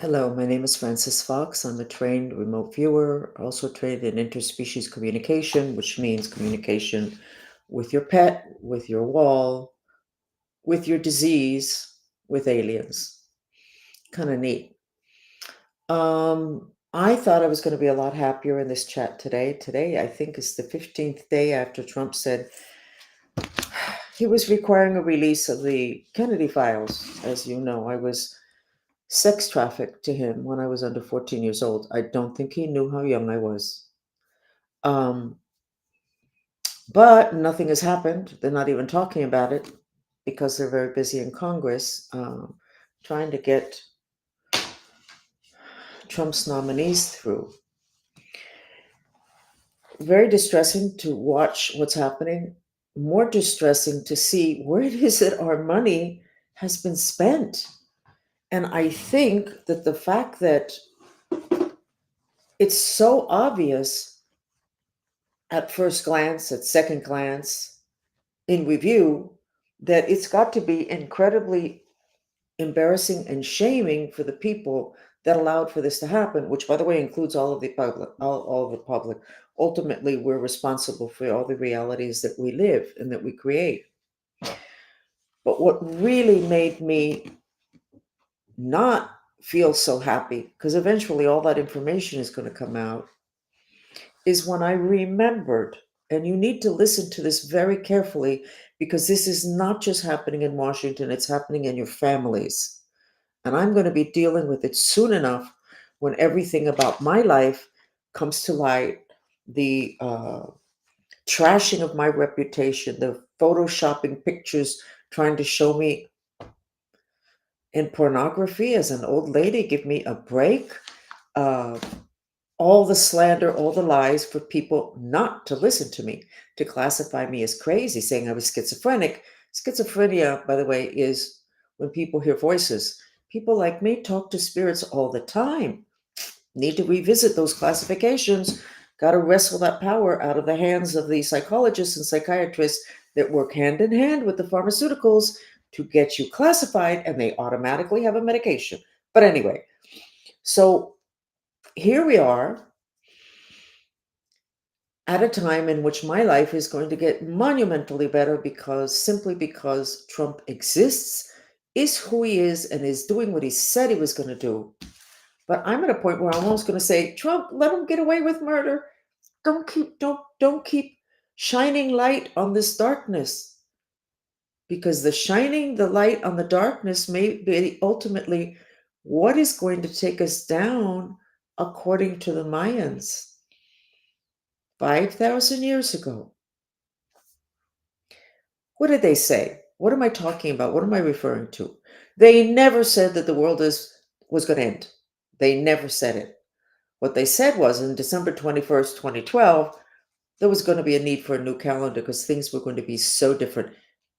Hello, my name is Francis Fox. I'm a trained remote viewer, also trained in interspecies communication, which means communication with your pet, with your wall, with your disease, with aliens. Kind of neat. I thought I was going to be a lot happier in this chat today. Today, I think, is the 15th day after Trump said he was requiring a release of the Kennedy files. As you know, I was sex trafficked to him when I was under 14 years old. I don't think he knew how young I was. Um, but nothing has happened. They're not even talking about it because they're very busy in Congress trying to get Trump's nominees through. Very distressing to watch what's happening. More distressing to see where it is that our money has been spent. And I think that the fact that it's so obvious at first glance, at second glance, in review, that it's got to be incredibly embarrassing and shaming for the people that allowed for this to happen, which, by the way, includes all of the public. All of the public. Ultimately, we're responsible for all the realities that we live and that we create. But what really made me not feel so happy, because eventually all that information is going to come out, is when I remembered, and you need to listen to this very carefully because this is not just happening in Washington, it's happening in your families. And I'm going to be dealing with it soon enough when everything about my life comes to light. The trashing of my reputation, the photoshopping pictures trying to show me in pornography as an old lady, give me a break. Uh, all the slander, all the lies for people not to listen to me, to classify me as crazy, saying I was schizophrenic. Schizophrenia, by the way, is when people hear voices. People like me talk to spirits all the time. Need to revisit those classifications. Got to wrestle that power out of the hands of the psychologists and psychiatrists that work hand in hand with the pharmaceuticals to get you classified, and they automatically have a medication. But anyway, so here we are at a time in which my life is going to get monumentally better because simply because Trump exists, is who he is, and is doing what he said he was going to do. But I'm at a point where I'm almost going to say, Trump, let him get away with murder. Don't keep shining light on this darkness, because the shining the light on the darkness may be ultimately what is going to take us down, according to the Mayans 5,000 years ago. What did they say? What am I talking about? What am I referring to? They never said that the world was going to end. They never said it. What they said was, in December 21st, 2012, there was going to be a need for a new calendar because things were going to be so different.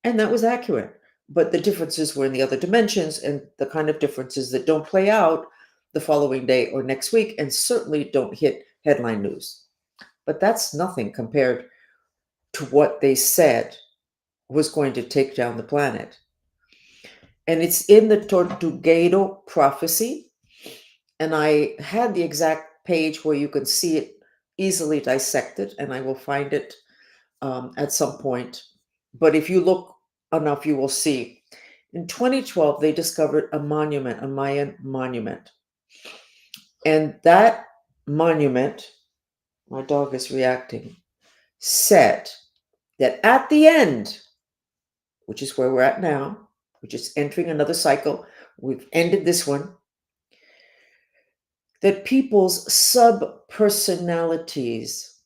And that was accurate. But the differences were in the other dimensions, and the kind of differences that don't play out the following day or next week, and certainly don't hit headline news. But that's nothing compared to what they said was going to take down the planet. And it's in the Tortuguero Prophecy. And I had the exact page where you can see it easily dissected, and I will find it at some point. But if you look enough, you will see. In 2012, they discovered a monument, a Mayan monument. And that monument, my dog is reacting, said that at the end, which is where we're at now, we're just entering another cycle, we've ended this one, that people's sub personalities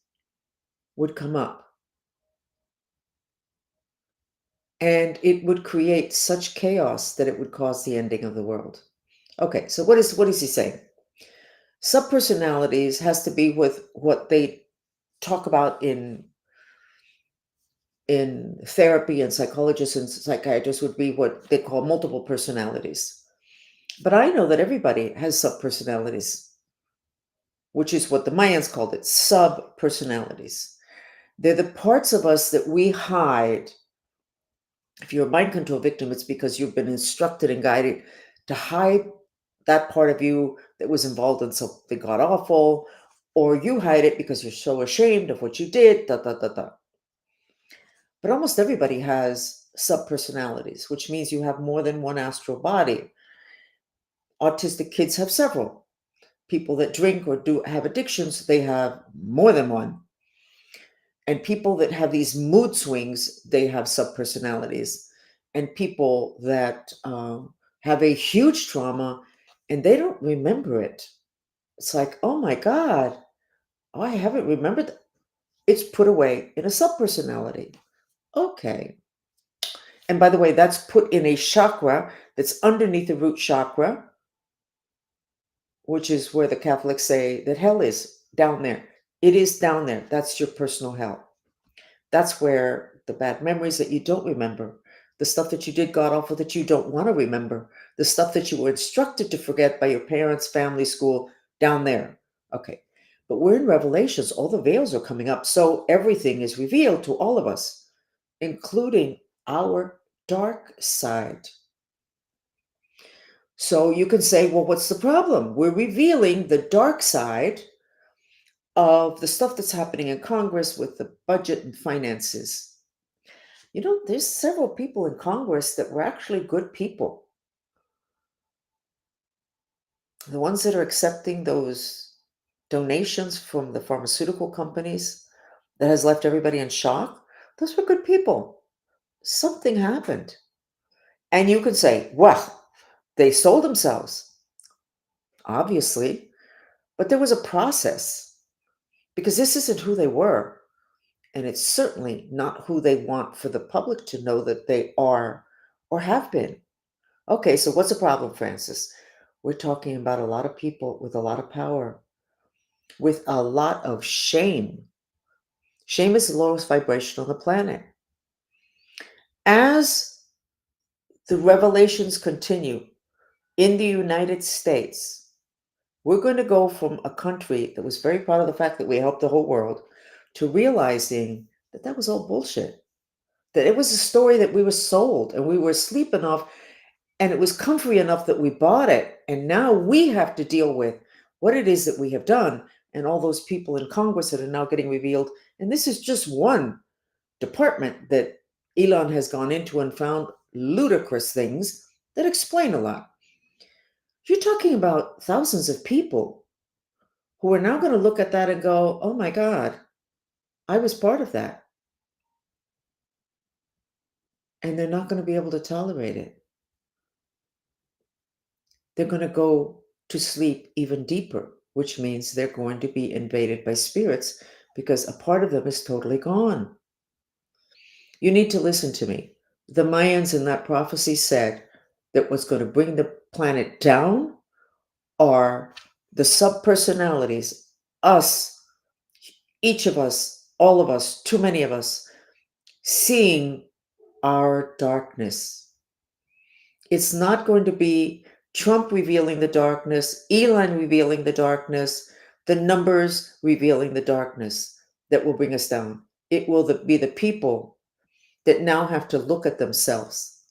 would come up, and it would create such chaos that it would cause the ending of the world. Okay, so what is he saying? Sub personalities has to be with what they talk about in therapy, and psychologists and psychiatrists would be what they call multiple personalities. But I know that everybody has sub personalities, which is what the Mayans called it, sub personalities. They're the parts of us that we hide. If you're a mind control victim, it's because you've been instructed and guided to hide that part of you that was involved in something god awful, or you hide it because you're so ashamed of what you did, da da da da. But almost everybody has subpersonalities, which means you have more than one astral body. Autistic kids have several. People that drink or do have addictions, they have more than one. And people that have these mood swings, they have subpersonalities. And people that have a huge trauma and they don't remember it. It's like, oh my God, oh, I haven't remembered. It's put away in a subpersonality. Okay. And by the way, that's put in a chakra that's underneath the root chakra, which is where the Catholics say that hell is down there. It is down there. That's your personal hell. That's where the bad memories that you don't remember, the stuff that you did god awful that you don't want to remember, the stuff that you were instructed to forget by your parents, family, school, down there. Okay. But we're in Revelations. All the veils are coming up. So everything is revealed to all of us, including our dark side. So you can say, well, what's the problem? We're revealing the dark side of the stuff that's happening in Congress with the budget and finances. You know, there's several people in Congress that were actually good people. The ones that are accepting those donations from the pharmaceutical companies that has left everybody in shock, those were good people. Something happened. And you can say, well, they sold themselves, obviously, but there was a process because this isn't who they were. And it's certainly not who they want for the public to know that they are or have been. Okay, so what's the problem, Francis? We're talking about a lot of people with a lot of power, with a lot of shame. Shame is the lowest vibration on the planet. As the revelations continue in the United States, we're going to go from a country that was very proud of the fact that we helped the whole world to realizing that that was all bullshit. That it was a story that we were sold and we were asleep enough and it was comfy enough that we bought it. And now we have to deal with what it is that we have done and all those people in Congress that are now getting revealed. And this is just one department that Elon has gone into and found ludicrous things that explain a lot. You're talking about thousands of people who are now going to look at that and go, oh my God, I was part of that. And they're not going to be able to tolerate it. They're going to go to sleep even deeper, which means they're going to be invaded by spirits because a part of them is totally gone. You need to listen to me. The Mayans in that prophecy said that what's going to bring the planet down are the subpersonalities, us, each of us, all of us, too many of us, seeing our darkness. It's not going to be Trump revealing the darkness, Elon revealing the darkness, the numbers revealing the darkness that will bring us down. It will be the people that now have to look at themselves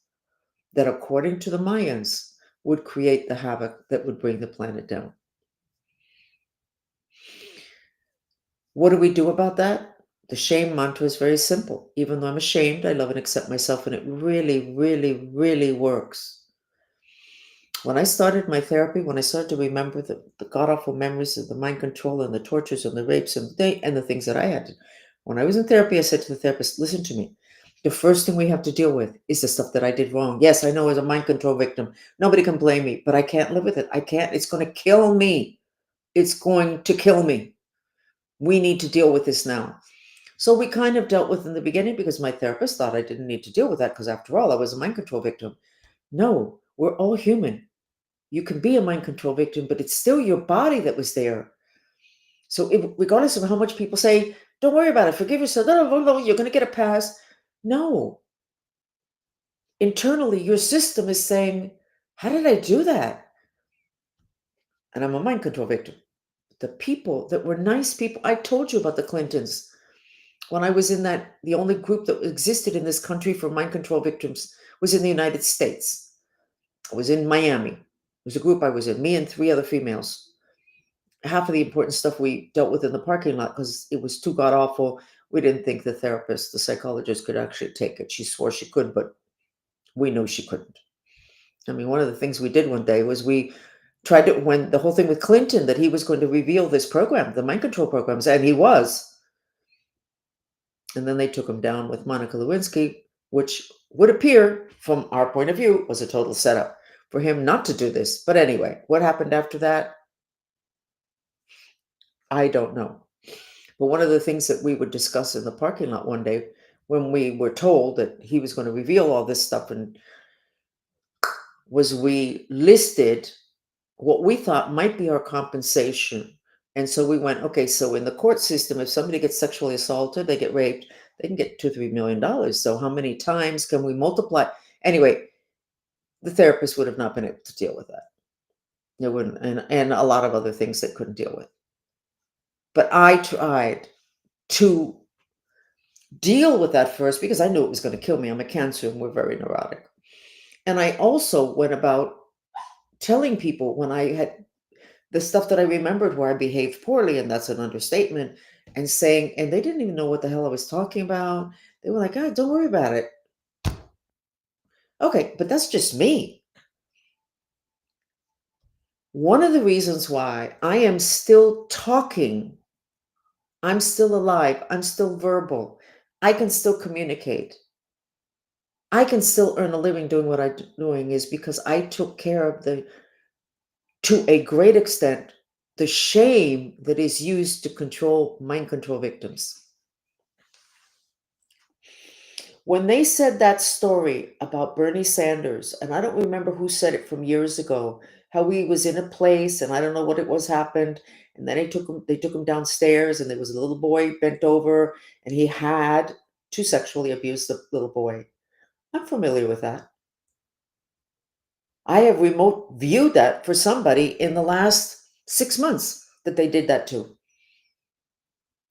that, according to the Mayans, would create the havoc that would bring the planet down. What do we do about that? The shame mantra is very simple. Even though I'm ashamed, I love and accept myself, and it really, really, really works. When I started my therapy, when I started to remember the god awful memories of the mind control and the tortures and the rapes and the things that I had, when I was in therapy, I said to the therapist, listen to me. The first thing we have to deal with is the stuff that I did wrong. Yes, I know as a mind control victim, nobody can blame me, but I can't live with it. I can't. It's going to kill me. It's going to kill me. We need to deal with this now. So we kind of dealt with in the beginning because my therapist thought I didn't need to deal with that because after all, I was a mind control victim. No, we're all human. You can be a mind control victim, but it's still your body that was there. So regardless of how much people say, don't worry about it, forgive yourself, no, you're going to get a pass. No. Internally, your system is saying, how did I do that? And I'm a mind control victim. The people that were nice people, I told you about the Clintons. When I was in that, the only group that existed in this country for mind control victims was in the United States. I was in Miami. was a group I was in, me and three other females. Half of the important stuff we dealt with in the parking lot because it was too god awful. We didn't think the therapist, the psychologist, could actually take it. She swore she could, but we knew she couldn't. I mean, one of the things we did one day was we tried to, when the whole thing with Clinton, that he was going to reveal this program, the mind control programs, and he was. And then they took him down with Monica Lewinsky, which would appear, from our point of view, was a total setup for him not to do this. But anyway, what happened after that? I don't know. But one of the things that we would discuss in the parking lot one day when we were told that he was going to reveal all this stuff and was we listed what we thought might be our compensation. And so we went, okay, so in the court system, if somebody gets sexually assaulted, they get raped, they can get $2-3 million. So how many times can we multiply? Anyway, the therapist would have not been able to deal with that. It wouldn't, and a lot of other things that couldn't deal with. But I tried to deal with that first because I knew it was going to kill me. I'm a Cancer and we're very neurotic. And I also went about telling people when I had the stuff that I remembered where I behaved poorly, and that's an understatement, and saying, and they didn't even know what the hell I was talking about. They were like, oh, don't worry about it. Okay, but that's just me. One of the reasons why I am still talking, I'm still alive, I'm still verbal, I can still communicate, I can still earn a living doing what I'm doing is because I took care of to a great extent, the shame that is used to control mind control victims. When they said that story about Bernie Sanders, and I don't remember who said it from years ago, how he was in a place and I don't know what it was happened, and then they took him downstairs and there was a little boy bent over and he had to sexually abuse the little boy. I'm familiar with that. I have remote viewed that for somebody in the last 6 months that they did that to.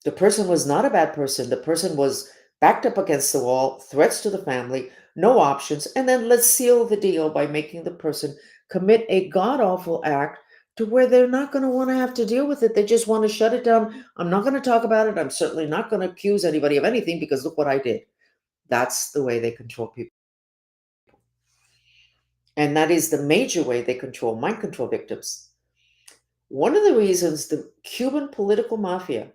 The person was not a bad person. The person was backed up against the wall, threats to the family, no options. And then let's seal the deal by making the person commit a god awful act to where they're not going to want to have to deal with it. They just want to shut it down. I'm not going to talk about it. I'm certainly not going to accuse anybody of anything because look what I did. That's the way they control people. And that is the major way they control mind control victims. One of the reasons the Cuban political mafia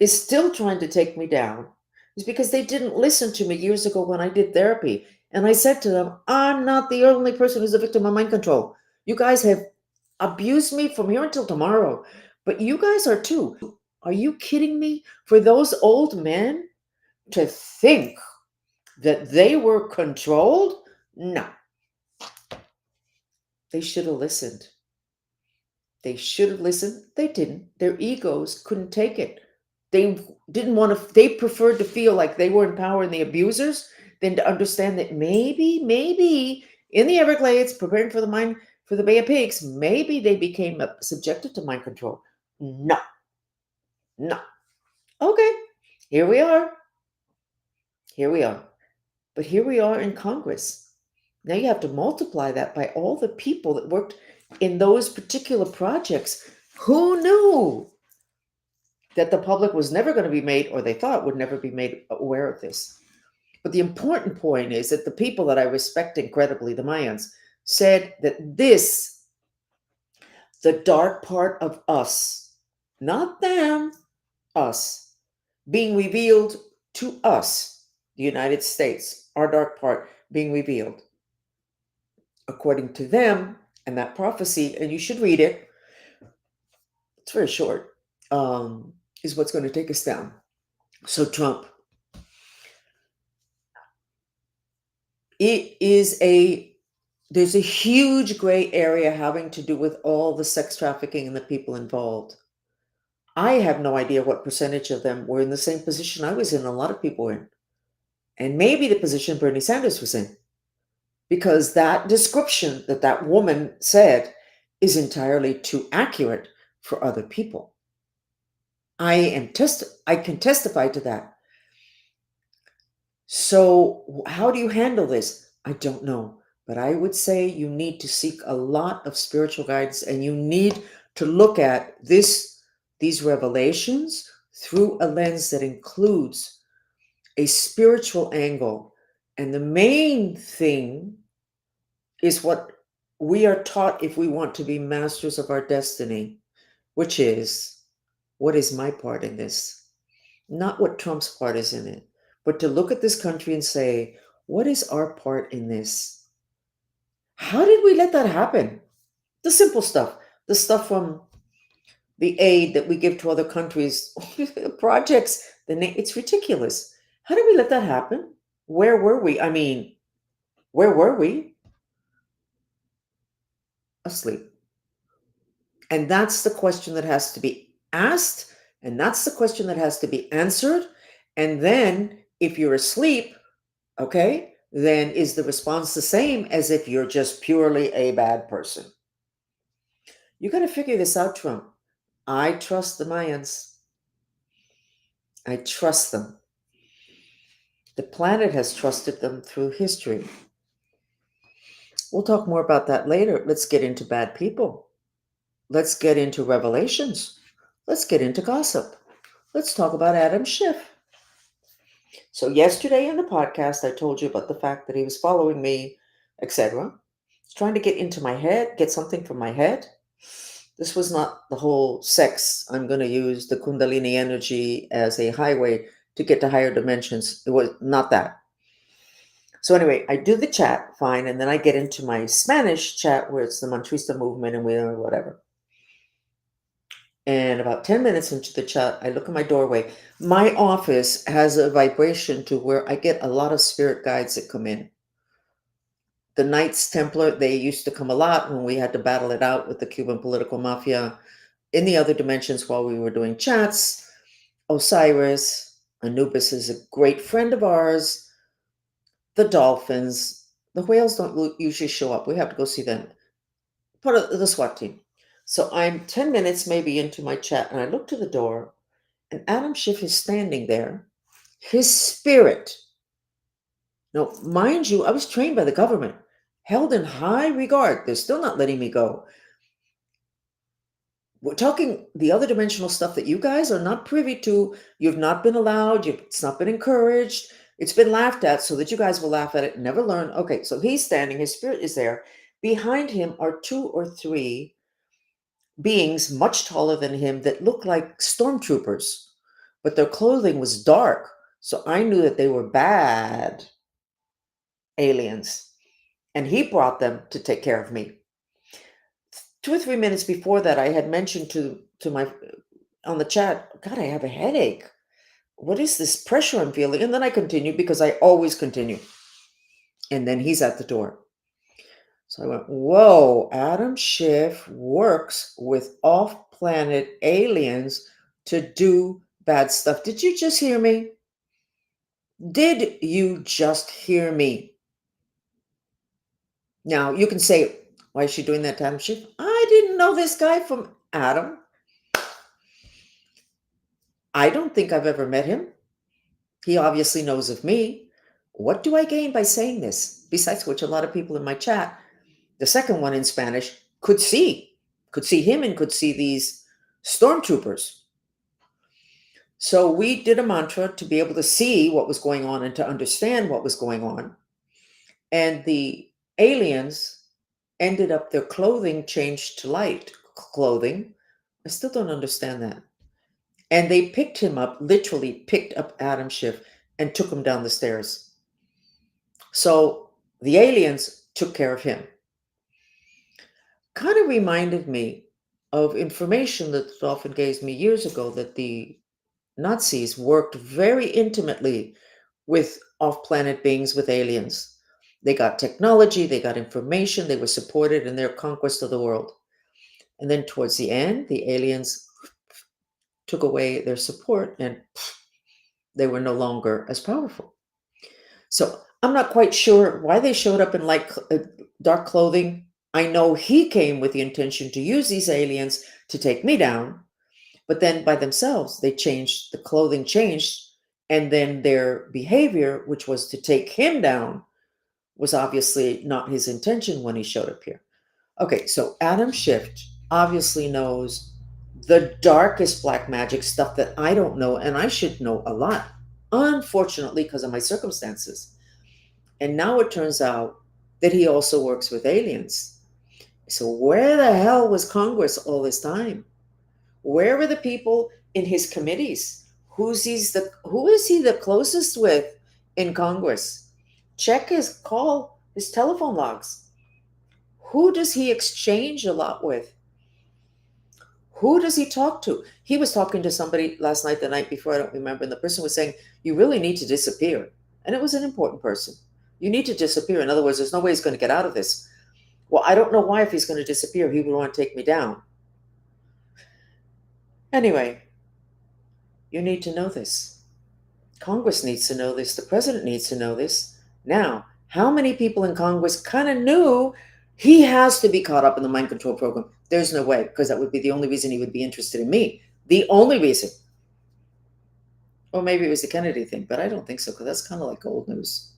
is still trying to take me down is because they didn't listen to me years ago when I did therapy. And I said to them, I'm not the only person who's a victim of mind control. You guys have abused me from here until tomorrow, but you guys are too. Are you kidding me? For those old men to think that they were controlled? No. They should have listened. They should have listened. They didn't. Their egos couldn't take it. They didn't want to, they preferred to feel like they were empowering the abusers than to understand that maybe in the Everglades, preparing for the mine, for the Bay of Pigs, maybe they became subjected to mind control. No, no. Okay, here we are. Here we are. But here we are in Congress. Now you have to multiply that by all the people that worked in those particular projects. Who knew that the public was never going to be made, or they thought would never be made aware of this? But the important point is that the people that I respect incredibly, the Mayans, said that this, the dark part of us, not them, us, being revealed to us, the United States, our dark part being revealed, according to them, and that prophecy, and you should read it, it's very short, is what's going to take us down. So Trump, there's a huge gray area having to do with all the sex trafficking and the people involved. I have no idea what percentage of them were in the same position I was in, a lot of people were in. And maybe the position Bernie Sanders was in. Because that description that that woman said is entirely too accurate for other people. I can testify to that. So how do you handle this? I don't know. But I would say you need to seek a lot of spiritual guidance, and you need to look at these revelations through a lens that includes a spiritual angle. And the main thing is what we are taught if we want to be masters of our destiny, which is, what is my part in this? Not what Trump's part is in it, but to look at this country and say, what is our part in this? How did we let that happen? The simple stuff, the stuff from the aid that we give to other countries, projects, it's ridiculous. How did we let that happen? Where were we? I mean, where were we? Asleep. And that's the question that has to be asked, and that's the question that has to be answered. And then, if you're asleep, okay, then is the response the same as if you're just purely a bad person? You got to figure this out, Trump. I trust the Mayans. I trust them. The planet has trusted them through history. We'll talk more about that later. Let's get into bad people. Let's get into revelations. Let's get into gossip. Let's talk about Adam Schiff. So yesterday in the podcast, I told you about the fact that he was following me, etc. He's trying to get into my head, get something from my head. This was not the whole sex. I'm going to use the Kundalini energy as a highway to get to higher dimensions. It was not that. So anyway, I do the chat, fine, and then I get into my Spanish chat where it's the Mantrista movement and whatever. And about 10 minutes into the chat, I look at my doorway. My office has a vibration to where I get a lot of spirit guides that come in. The Knights Templar, they used to come a lot when we had to battle it out with the Cuban political mafia. In the other dimensions, while we were doing chats, Osiris, Anubis is a great friend of ours. The dolphins, the whales don't usually show up. We have to go see them. Part of the SWAT team. So I'm 10 minutes maybe into my chat, and I look to the door, and Adam Schiff is standing there. His spirit. Now, mind you, I was trained by the government, held in high regard. They're still not letting me go. We're talking the other dimensional stuff that you guys are not privy to. You've not been allowed. It's not been encouraged. It's been laughed at so that you guys will laugh at it and never learn. Okay, so he's standing. His spirit is there. Behind him are 2 or 3 beings much taller than him that look like stormtroopers, but their clothing was dark. So I knew that they were bad aliens. And he brought them to take care of me. 2 or 3 minutes before that, I had mentioned to my on the chat, God, I have a headache. What is this pressure I'm feeling? And then I continued because I always continue. And then he's at the door. So I went, whoa, Adam Schiff works with off-planet aliens to do bad stuff. Did you just hear me? Did you just hear me? Now, you can say, why is she doing that to Adam Schiff? I didn't know this guy from Adam. I don't think I've ever met him. He obviously knows of me. What do I gain by saying this? Besides which, a lot of people in my chat, the second one in Spanish, could see him and could see these stormtroopers. So we did a mantra to be able to see what was going on and to understand what was going on. And the aliens ended up, their clothing changed to light clothing. I still don't understand that. And they picked him up, literally picked up Adam Schiff and took him down the stairs. So the aliens took care of him. Kind of reminded me of information that Dolphin gave me years ago that the Nazis worked very intimately with off-planet beings, with aliens. They got technology, they got information, they were supported in their conquest of the world. And then towards the end, the aliens took away their support and they were no longer as powerful. So I'm not quite sure why they showed up in dark clothing. I know he came with the intention to use these aliens to take me down, but then by themselves, they changed, the clothing changed, and then their behavior, which was to take him down, was obviously not his intention when he showed up here. Okay, so Adam Schiff obviously knows the darkest black magic stuff that I don't know, and I should know a lot, unfortunately, because of my circumstances. And now it turns out that he also works with aliens. So, where the hell was Congress all this time? Where were the people in his committees? Who is he the closest with in Congress? Check his telephone logs. Who does he exchange a lot with? Who does he talk to? He was talking to somebody last night, the night before, I don't remember, and the person was saying, "You really need to disappear." And it was an important person. You need to disappear. In other words, there's no way he's going to get out of this. Well, I don't know why, if he's going to disappear, he would want to take me down. Anyway, you need to know this. Congress needs to know this. The president needs to know this. Now, how many people in Congress kind of knew he has to be caught up in the mind control program? There's no way, because that would be the only reason he would be interested in me. The only reason. Or maybe it was the Kennedy thing, but I don't think so, because that's kind of like old news.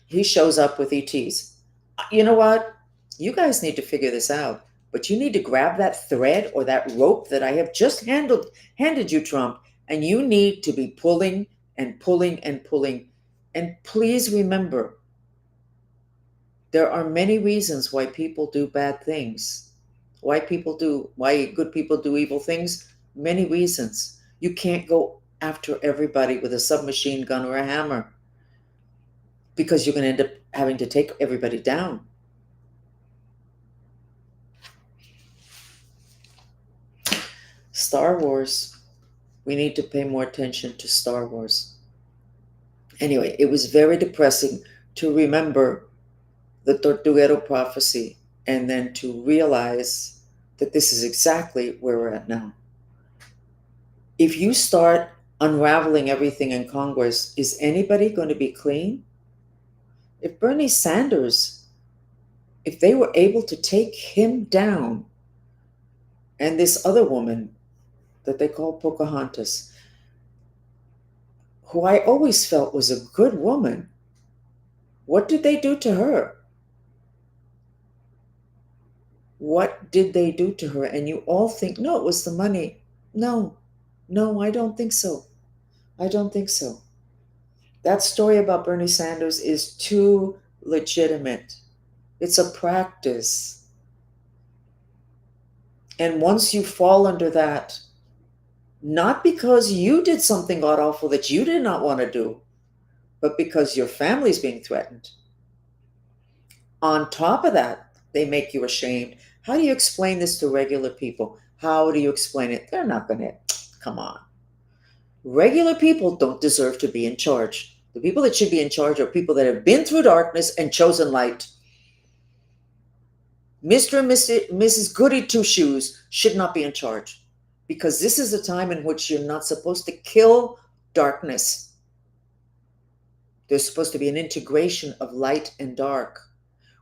He shows up with ETs. You know what? You guys need to figure this out. But you need to grab that thread or that rope that I have just handed you, Trump, and you need to be pulling and pulling and pulling. And please remember, there are many reasons why people do bad things. Why good people do evil things. Many reasons. You can't go after everybody with a submachine gun or a hammer, because you're going to end up having to take everybody down. Star Wars. We need to pay more attention to Star Wars. Anyway, it was very depressing to remember the Tortuguero prophecy and then to realize that this is exactly where we're at now. If you start unraveling everything in Congress, is anybody going to be clean? If Bernie Sanders, if they were able to take him down, and this other woman that they call Pocahontas, who I always felt was a good woman, what did they do to her? What did they do to her? And you all think, no, it was the money. No, I don't think so. I don't think so. That story about Bernie Sanders is too legitimate. It's a practice. And once you fall under that, not because you did something god awful that you did not want to do, but because your family's being threatened. On top of that, they make you ashamed. How do you explain this to regular people? How do you explain it? They're not going to, come on. Regular people don't deserve to be in charge. The people that should be in charge are people that have been through darkness and chosen light. Mr. and Mrs. Goody Two Shoes should not be in charge, because this is a time in which you're not supposed to kill darkness. There's supposed to be an integration of light and dark.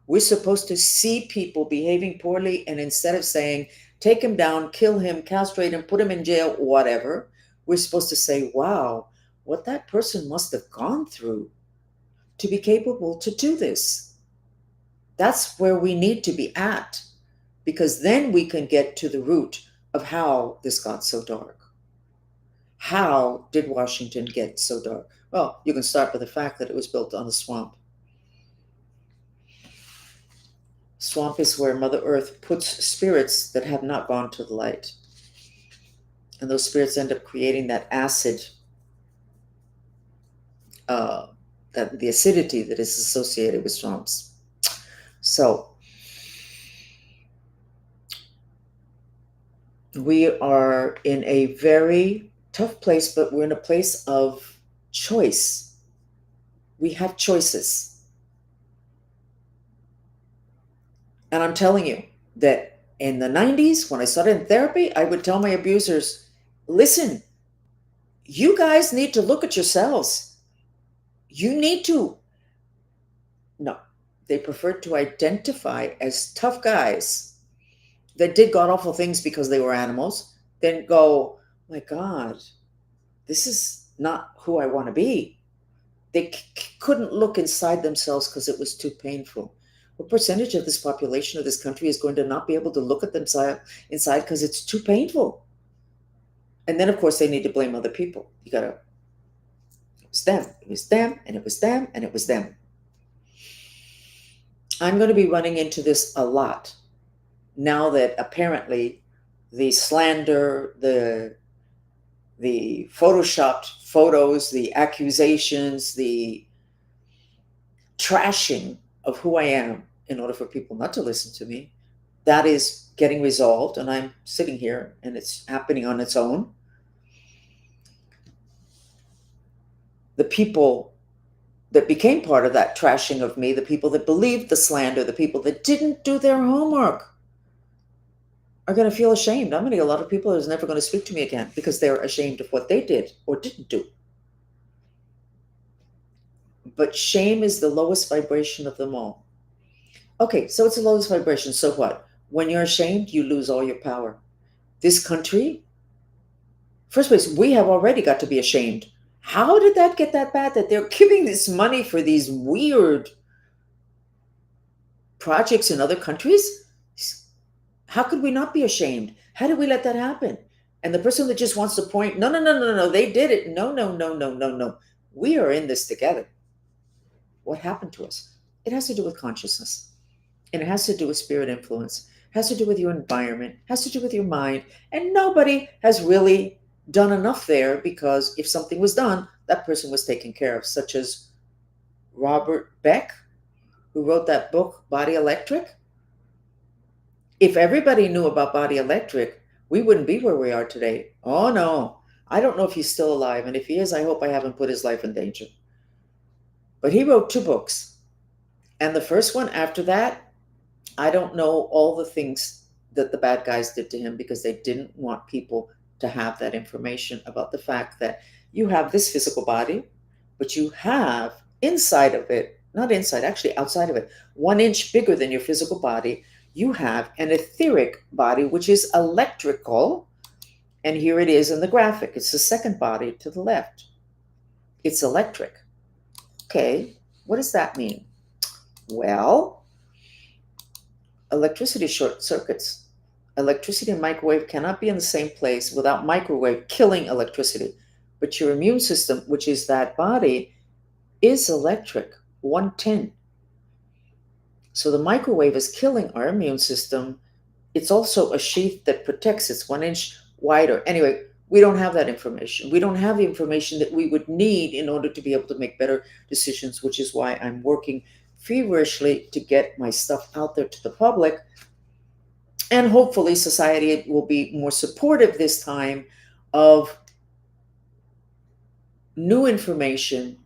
We're supposed to see people behaving poorly, and instead of saying, take him down, kill him, castrate him, put him in jail, whatever, we're supposed to say, wow, what that person must have gone through to be capable to do this. That's where we need to be at, because then we can get to the root of how this got so dark. How did Washington get so dark? Well, you can start with the fact that it was built on a swamp. Swamp is where Mother Earth puts spirits that have not gone to the light. And those spirits end up creating that acid, that the acidity that is associated with swamps. So we are in a very tough place, but we're in a place of choice. We have choices. And I'm telling you that in the 90s, when I started in therapy, I would tell my abusers, listen, you guys need to look at yourselves. You need to. No, they preferred to identify as tough guys that did god awful things because they were animals, then go, my God, this is not who I want to be. They couldn't look inside themselves because it was too painful. What percentage of this population of this country is going to not be able to look at themselves inside because it's too painful? And then, of course, they need to blame other people. You got to, it was them, it was them, and it was them, and it was them. I'm going to be running into this a lot now that apparently the slander, the photoshopped photos, the accusations, the trashing of who I am in order for people not to listen to me, that is getting resolved. And I'm sitting here and it's happening on its own. The people that became part of that trashing of me, the people that believed the slander, the people that didn't do their homework, are going to feel ashamed. I'm going to get a lot of people who's never going to speak to me again because they're ashamed of what they did or didn't do. But shame is the lowest vibration of them all. Okay, so it's the lowest vibration. So what? When you're ashamed, you lose all your power. This country, first place, we have already got to be ashamed. How did that get that bad that they're giving this money for these weird projects in other countries? How could we not be ashamed? How did we let that happen? And the person that just wants to point, no, no, no, no, no, they did it. No, no, no, no, no, no. We are in this together. What happened to us? It has to do with consciousness. And it has to do with spirit influence. It has to do with your environment. It has to do with your mind. And nobody has really done enough there, because if something was done, that person was taken care of, such as Robert Beck, who wrote that book, Body Electric. If everybody knew about Body Electric, we wouldn't be where we are today. Oh, no. I don't know if he's still alive. And if he is, I hope I haven't put his life in danger. But he wrote 2 books. And the first one, after that, I don't know all the things that the bad guys did to him, because they didn't want people to have that information about the fact that you have this physical body, but you have inside of it, not inside, actually outside of it, 1 inch bigger than your physical body, you have an etheric body, which is electrical. And here it is in the graphic. It's the second body to the left. It's electric. Okay, what does that mean? Well, electricity short circuits. Electricity and microwave cannot be in the same place without microwave killing electricity. But your immune system, which is that body, is electric, 110. So the microwave is killing our immune system. It's also a sheath that protects. It's 1 inch wider. Anyway, we don't have that information. We don't have the information that we would need in order to be able to make better decisions, which is why I'm working feverishly to get my stuff out there to the public. And hopefully society will be more supportive this time of new information,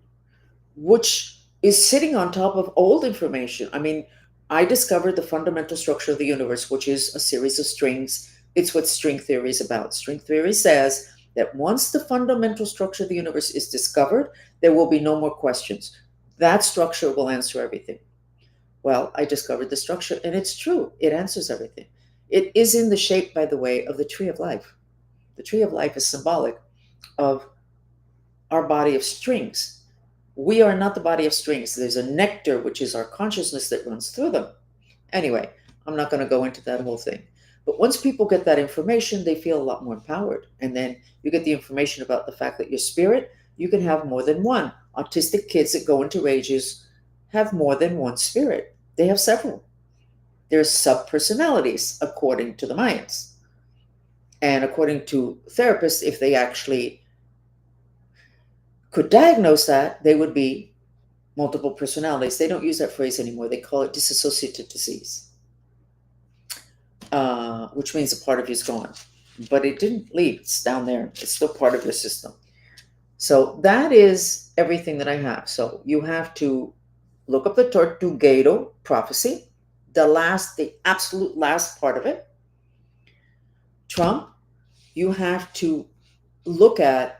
which is sitting on top of old information. I mean, I discovered the fundamental structure of the universe, which is a series of strings. It's what string theory is about. String theory says that once the fundamental structure of the universe is discovered, there will be no more questions. That structure will answer everything. Well, I discovered the structure, and it's true. It answers everything. It is in the shape, by the way, of the tree of life. The tree of life is symbolic of our body of strings. We are not the body of strings. There's a nectar, which is our consciousness, that runs through them. Anyway, I'm not going to go into that whole thing. But once people get that information, they feel a lot more empowered. And then you get the information about the fact that your spirit, you can have more than one. Autistic kids that go into rages have more than one spirit. They have several. There's sub-personalities, according to the Mayans. And according to therapists, if they actually could diagnose that, they would be multiple personalities. They don't use that phrase anymore. They call it dissociative disease, which means a part of you is gone. But it didn't leave. It's down there. It's still part of your system. So that is everything that I have. So you have to look up the Tortuguero prophecy, the absolute last part of it. Trump, you have to look at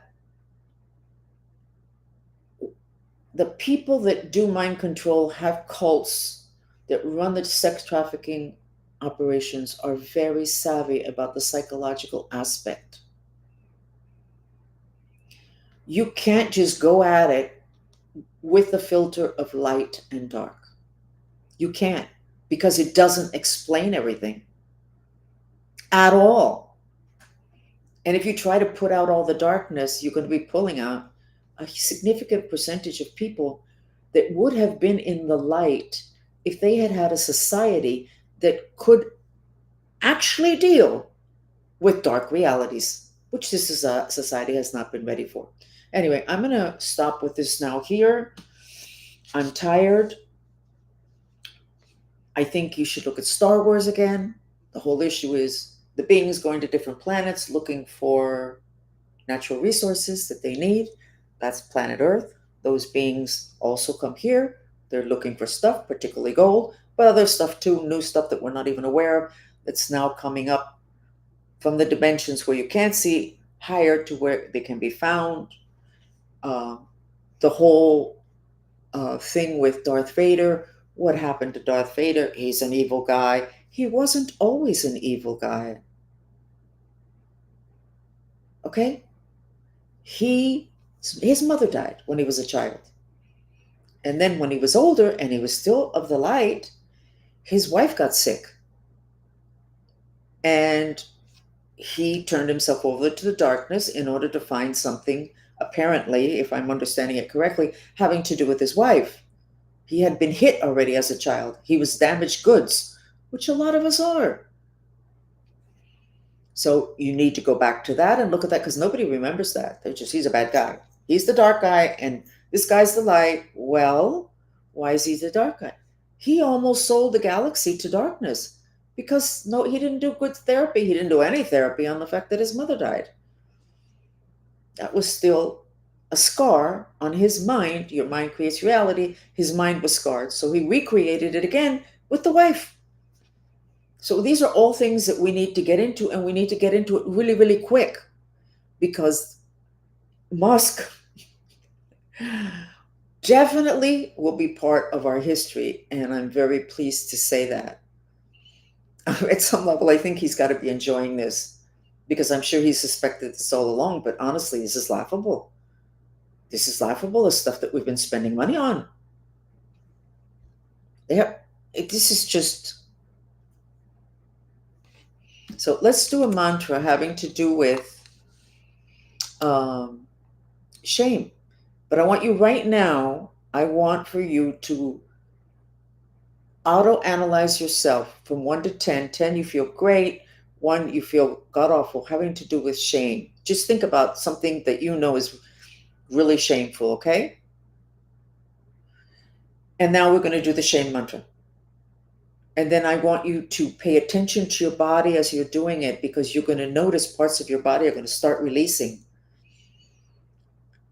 the people that do mind control, have cults that run the sex trafficking operations, are very savvy about the psychological aspect. You can't just go at it with the filter of light and dark. You can't, because it doesn't explain everything at all. And if you try to put out all the darkness, you're going to be pulling out a significant percentage of people that would have been in the light if they had had a society that could actually deal with dark realities, which this is a society has not been ready for. Anyway, I'm going to stop with this now here. I'm tired. I think you should look at Star Wars again. The whole issue is the beings going to different planets looking for natural resources that they need. That's planet Earth. Those beings also come here. They're looking for stuff, particularly gold, but other stuff too, new stuff that we're not even aware of, that's now coming up from the dimensions where you can't see higher to where they can be found. Uh, the whole thing with Darth Vader. What happened to Darth Vader? He's an evil guy. He wasn't always an evil guy. Okay? His mother died when he was a child. And then when he was older and he was still of the light, his wife got sick. And he turned himself over to the darkness in order to find something, apparently, if I'm understanding it correctly, having to do with his wife. He had been hit already as a child. He was damaged goods, which a lot of us are. So you need to go back to that and look at that, because nobody remembers that. They're just, he's a bad guy. He's the dark guy and this guy's the light. Well, why is he the dark guy? He almost sold the galaxy to darkness because no, he didn't do good therapy. He didn't do any therapy on the fact that his mother died. That was still a scar on his mind. Your mind creates reality. His mind was scarred. So he recreated it again with the wife. So these are all things that we need to get into, and we need to get into it really, really quick, because Musk definitely will be part of our history, and I'm very pleased to say that. At some level, I think he's got to be enjoying this, because I'm sure he suspected this all along, but honestly, this is laughable. This is laughable, the stuff that we've been spending money on. This is just... So let's do a mantra having to do with shame. But I want you right now, I want for you to auto-analyze yourself from 1 to 10. 10, you feel great. 1, you feel god-awful, having to do with shame. Just think about something that you know is really shameful, okay? And now we're going to do the shame mantra. And then I want you to pay attention to your body as you're doing it, because you're going to notice parts of your body are going to start releasing.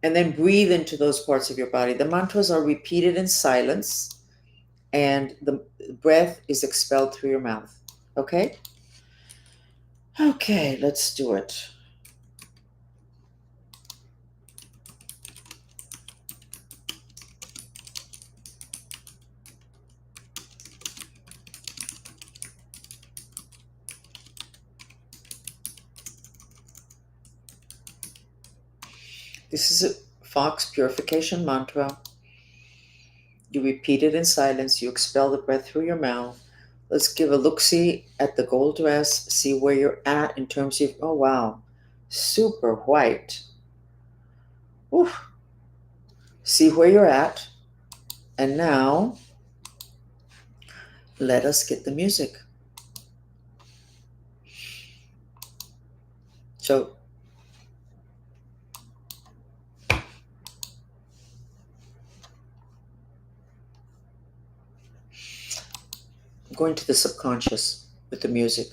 And then breathe into those parts of your body. The mantras are repeated in silence, and the breath is expelled through your mouth. Okay? Okay, let's do it. This is a Fox purification mantra. You repeat it in silence. You expel the breath through your mouth. Let's give a look-see at the gold dress. See where you're at in terms of, oh wow, super white. Oof. See where you're at. And now, let us get the music. So, going to the subconscious with the music.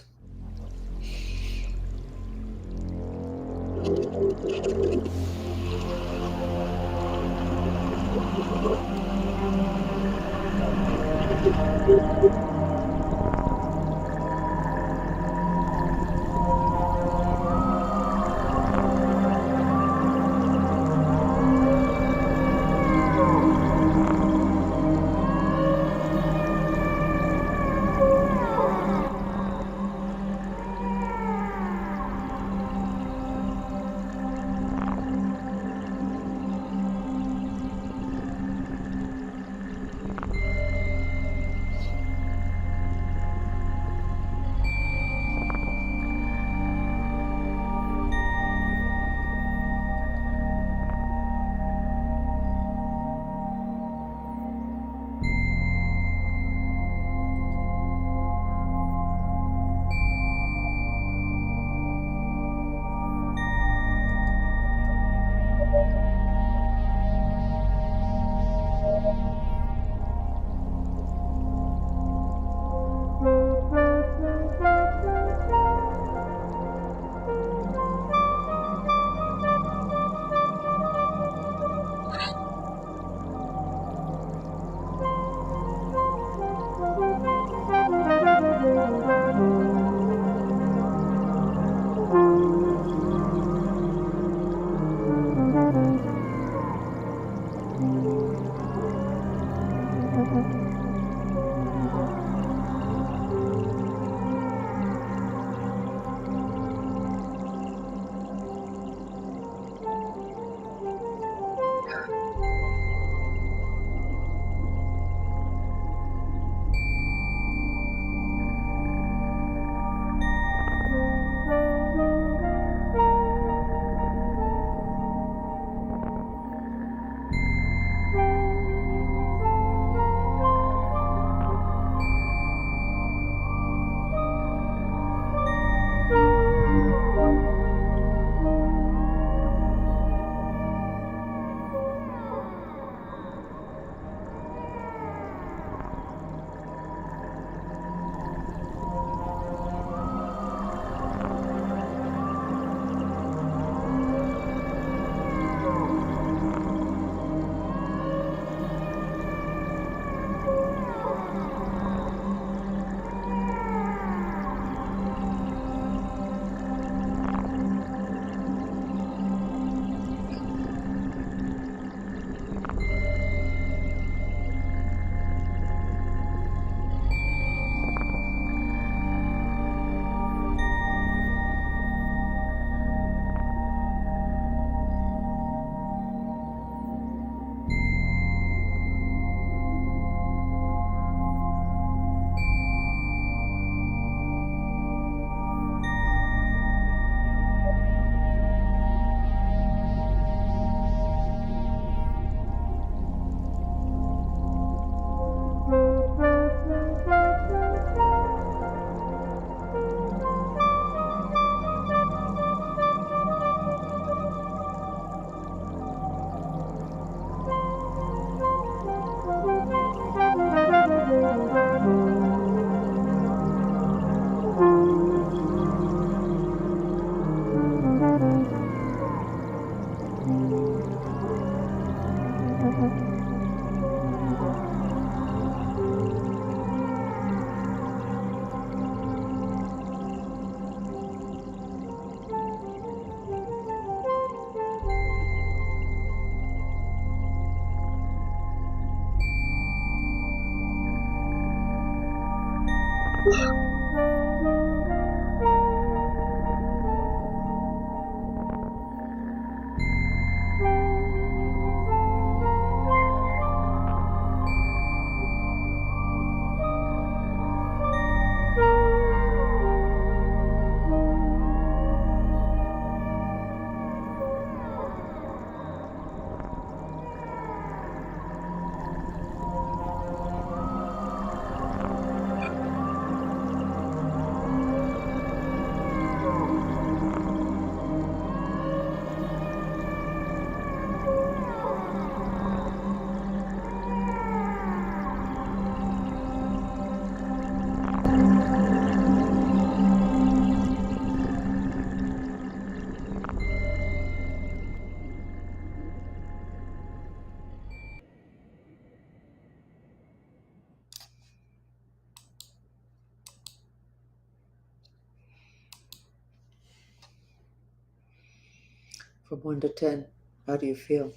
From 1 to 10, how do you feel?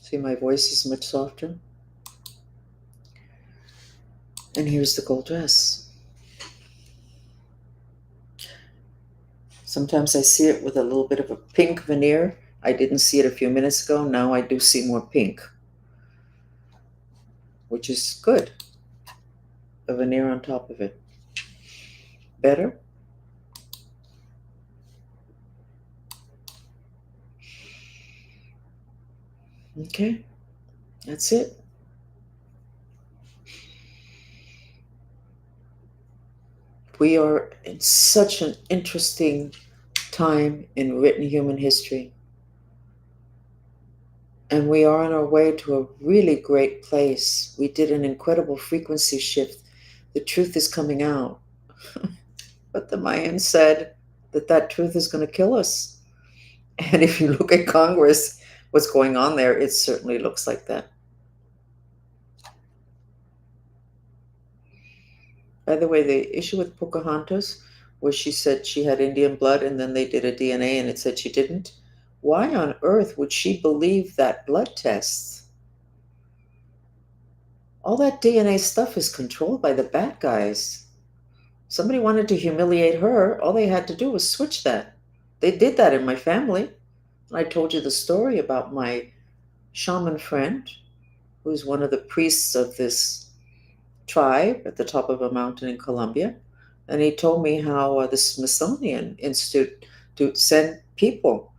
See, my voice is much softer. And here's the gold dress. Sometimes I see it with a little bit of a pink veneer. I didn't see it a few minutes ago. Now I do see more pink, which is good. A veneer on top of it. Better? Okay, that's it. We are in such an interesting time in written human history. And we are on our way to a really great place. We did an incredible frequency shift. The truth is coming out. But the Mayans said that that truth is going to kill us. And if you look at Congress, what's going on there, it certainly looks like that. By the way, the issue with Pocahontas, where she said she had Indian blood and then they did a DNA and it said she didn't, why on earth would she believe that blood test? All that DNA stuff is controlled by the bad guys. Somebody wanted to humiliate her, all they had to do was switch that. They did that in my family. I told you the story about my shaman friend, who's one of the priests of this tribe at the top of a mountain in Colombia. And he told me how the Smithsonian Institute to send people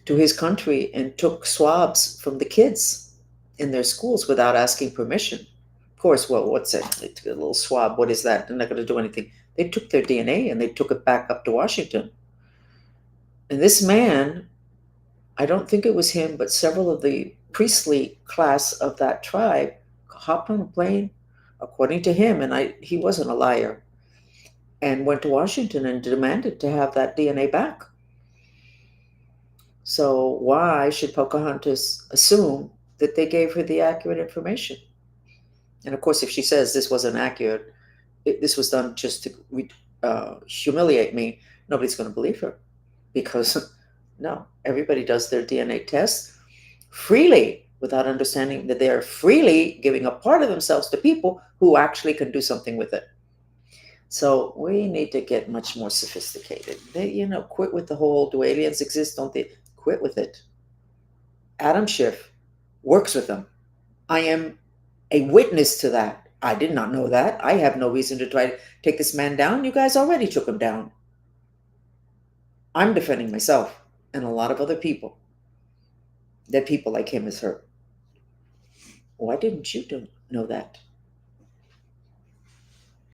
to his country and took swabs from the kids in their schools without asking permission. Of course, well, what's it? They took a little swab. What is that? They're not going to do anything. They took their DNA and they took it back up to Washington. And this man, I don't think it was him, but several of the priestly class of that tribe hopped on a plane, according to him, and he wasn't a liar, and went to Washington and demanded to have that DNA back. So why should Pocahontas assume that they gave her the accurate information? And of course, if she says this wasn't accurate, this was done just to humiliate me, nobody's going to believe her. Because no, everybody does their DNA tests freely without understanding that they are freely giving a part of themselves to people who actually can do something with it. So we need to get much more sophisticated. Quit with the whole, do aliens exist? Don't they? Quit with it. Adam Schiff works with them. I am a witness to that. I did not know that. I have no reason to try to take this man down. You guys already took him down. I'm defending myself and a lot of other people that people like him has hurt. Why didn't you know that?